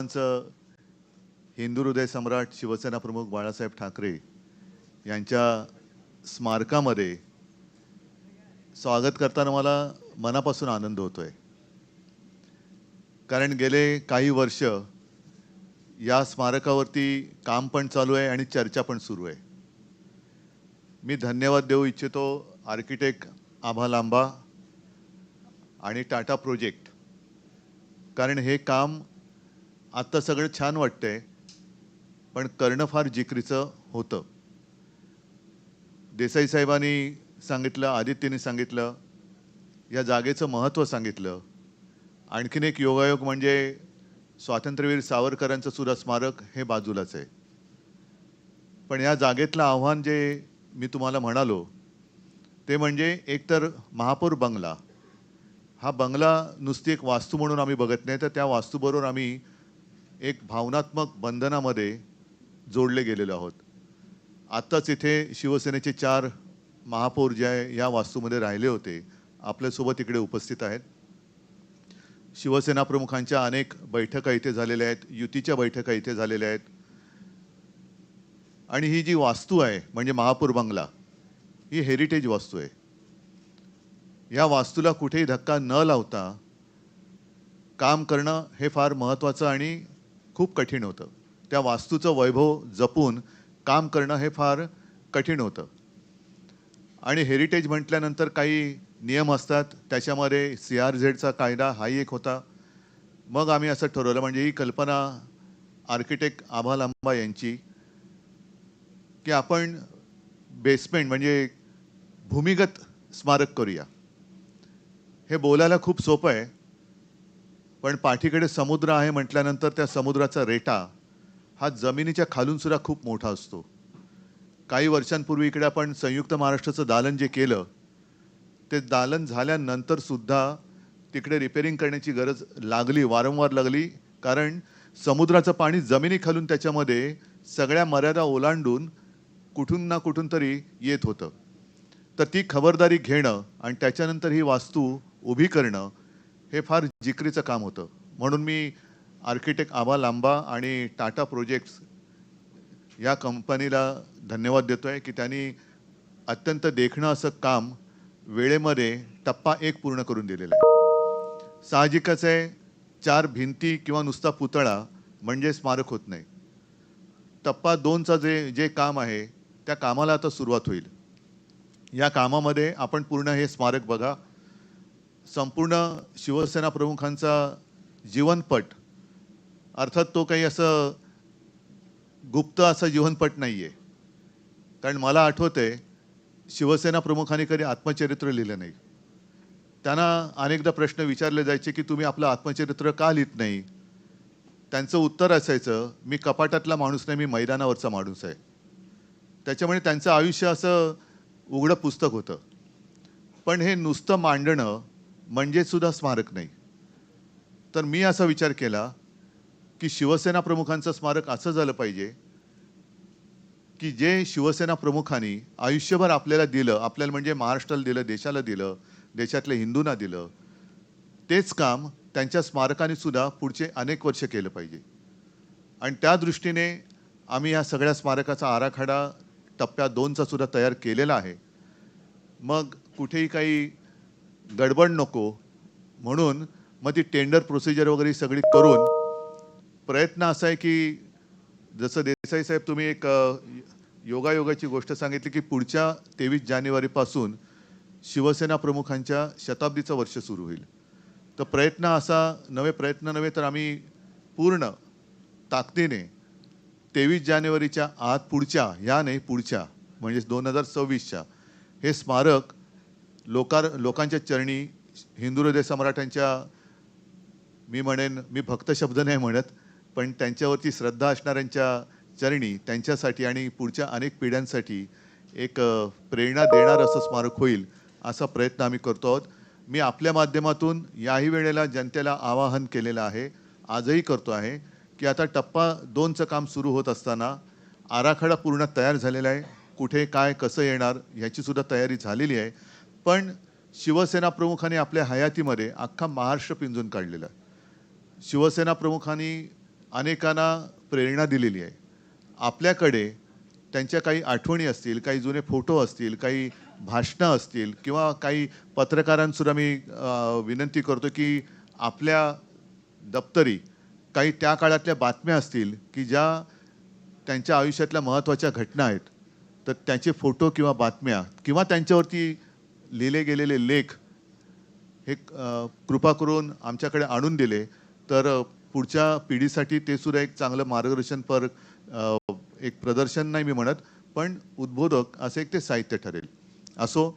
सर्वांचं हिंदू हृदय सम्राट शिवसेना प्रमुख बाळासाहेब ठाकरे यांच्या स्मारकामध्ये स्वागत करताना मला मनापासून आनंद होतोय। कारण गेले काही वर्ष या स्मारकावरती काम पण चालू आहे आणि चर्चा पण सुरू आहे। मी धन्यवाद देऊ इच्छितो आर्किटेक्ट आभा लांबा आणि टाटा प्रोजेक्ट, कारण हे काम आता सगळं छान वाटतंय पण करणं फार जिकरीचं होतं। देसाई साहेबांनी सांगितलं, आदित्यने सांगितलं, या जागेचं महत्त्व सांगितलं। आणखीन एक योगायोग म्हणजे स्वातंत्र्यवीर सावरकरांचं सुद्धा स्मारक हे बाजूलाच आहे। पण या जागेतलं आव्हान जे मी तुम्हाला म्हणालो ते म्हणजे एकतर महापौर बंगला, हा बंगला नुसती एक वास्तू म्हणून आम्ही बघत नाही, तर त्या वास्तूबरोबर आम्ही एक भावनात्मक बंधनामध्ये जोडले गेलेलो आहोत। आत्ताच इथे शिवसेनेचे 4 महापौर जे या वास्तूमध्ये राहिले होते आपल्यासोबत इकडे उपस्थित आहेत। शिवसेना प्रमुखांच्या अनेक बैठका इथे झालेल्या आहेत, युतीच्या बैठका इथे झालेल्या आहेत। आणि ही जी वास्तू आहे म्हणजे महापौर बंगला, ही हेरिटेज वास्तू आहे। या वास्तूला कुठेही धक्का न लावता काम करणं हे फार महत्त्वाचं आणि खूप कठीण होतं। त्या वास्तूचं वैभव जपून काम करणं हे फार कठीण होतं। आणि हेरिटेज म्हटल्यानंतर काही नियम असतात, त्याच्यामध्ये CRZचा कायदा हाही एक होता। मग आम्ही असं ठरवलं, म्हणजे ही कल्पना आर्किटेक्ट आभा लांबा यांची, की आपण बेसमेंट म्हणजे भूमिगत स्मारक करूया। हे बोलायला खूप सोपं आहे, पण पाठीकडे समुद्र आहे म्हटल्यानंतर त्या समुद्राचा रेटा हा जमिनीच्या खालून सुद्धा खूप मोठा असतो। काही वर्षांपूर्वी इकडे आपण संयुक्त महाराष्ट्राचं दालन जे केलं, ते दालन झाल्यानंतर सुद्धा तिकडे रिपेअरिंग करण्याची गरज लागली, वारंवार लागली, कारण समुद्राचं पाणी जमिनीखालून त्याच्यामध्ये सगळ्या मर्यादा ओलांडून कुठून ना कुठून तरी येत होतं। तर ती खबरदारी घेणं आणि त्याच्यानंतर ही वास्तू उभी करणं हे फार जिकरीचं काम होतं। म्हणून मी आर्किटेक्ट आभा लांबा आणि टाटा प्रोजेक्ट्स या कंपनीला धन्यवाद देतोय की त्यांनी अत्यंत देखणं असं काम वेळेमध्ये टप्पा 1 पूर्ण करून दिलेलं आहे। साहजिकच आहे, 4 भिंती किंवा नुसता पुतळा म्हणजे स्मारक होत नाही। टप्पा 2चा जे काम आहे त्या कामाला आता सुरुवात होईल। या कामामध्ये आपण पूर्ण हे स्मारक बघा, संपूर्ण शिवसेना प्रमुखांचा जीवनपट, अर्थात तो काही असं गुप्त असा जीवनपट नाहीये, कारण मला आठवतंय शिवसेना प्रमुखांनी कधी आत्मचरित्र लिहिलं नाही। त्यांना अनेकदा प्रश्न विचारले जायचे की तुम्ही आपलं आत्मचरित्र का लिहित नाही? त्यांचं उत्तर असायचं, मी कपाटातला माणूस नाही, मी मैदानावरचा माणूस आहे। त्याच्यामुळे त्यांचं आयुष्य असं उघडं पुस्तक होतं। पण हे नुसतं मांडणं म्हणजे सुद्धा स्मारक नाही। तर मी असा विचार केला की शिवसेना प्रमुखांचं स्मारक असं झालं पाहिजे की जे शिवसेना प्रमुखांनी आयुष्यभर आपल्याला दिलं, आपल्याला म्हणजे महाराष्ट्राला दिलं, देशाला दिलं, देशातल्या हिंदूंना दिलं, तेच काम त्यांच्या स्मारकाने सुद्धा पुढचे अनेक वर्ष केलं पाहिजे। आणि त्या दृष्टीने आम्ही या सगळ्या स्मारकाचा आराखडा टप्प्या 2चा सुद्धा तयार केलेला आहे। मग कुठेही काही गडबड नको म्हणून मग ती टेंडर प्रोसिजर वगैरे सगळी करून प्रयत्न असा आहे की जसं देसाई साहेब तुम्ही एक योगायोगाची गोष्ट सांगितली की पुढच्या 23 जानेवारीपासून शिवसेना प्रमुखांच्या शताब्दीचं वर्ष सुरू होईल। तर प्रयत्न नव्हे तर आम्ही पूर्ण ताकदीने 23 जानेवारीच्या आत पुढच्या, या नाही पुढच्या म्हणजे 2026च्या हे स्मारक लोकांच्या चरणी, हिंदू हृदय सम्राटांच्या, मी म्हणेन, मी भक्त शब्द नाही म्हणत, पण त्यांच्यावरती श्रद्धा असणाऱ्यांच्या चरणी, त्यांच्यासाठी आणि पुढच्या अनेक पिढ्यांसाठी एक प्रेरणा देणारं असं स्मारक होईल असा प्रयत्न आम्ही करतो आहोत। मी आपल्या माध्यमातून याही वेळेला जनतेला आवाहन केलेलं आहे, आजही करतो आहे, की आता टप्पा 2चं काम सुरू होत असताना आराखडा पूर्ण तयार झालेला आहे। कुठे काय कसं येणार ह्याची सुद्धा तयारी झालेली आहे। पण शिवसेना प्रमुखांनी आपल्या हयातीमध्ये अख्खा महाराष्ट्र पिंजून काढलेला आहे। शिवसेना प्रमुखांनी अनेकांना प्रेरणा दिलेली आहे. आपल्याकडे त्यांच्या काही आठवणी असतील, काही जुने फोटो असतील, काही भाषणं असतील किंवा काही पत्रकारांसुद्धा मी विनंती करतो की आपल्या दप्तरी काही त्या काळातल्या बातम्या असतील की ज्या त्यांच्या आयुष्यातल्या महत्त्वाच्या घटना आहेत, तर त्याचे फोटो किंवा बातम्या किंवा त्यांच्यावरती लिहिले गेलेले लेख हे कृपा करून आमच्याकडे आणून दिले तर पुढच्या पिढीसाठी ते सुद्धा एक चांगलं मार्गदर्शनपर एक प्रदर्शन नाही मी म्हणत, पण उद्बोधक असं एक ते साहित्य ठरेल. असो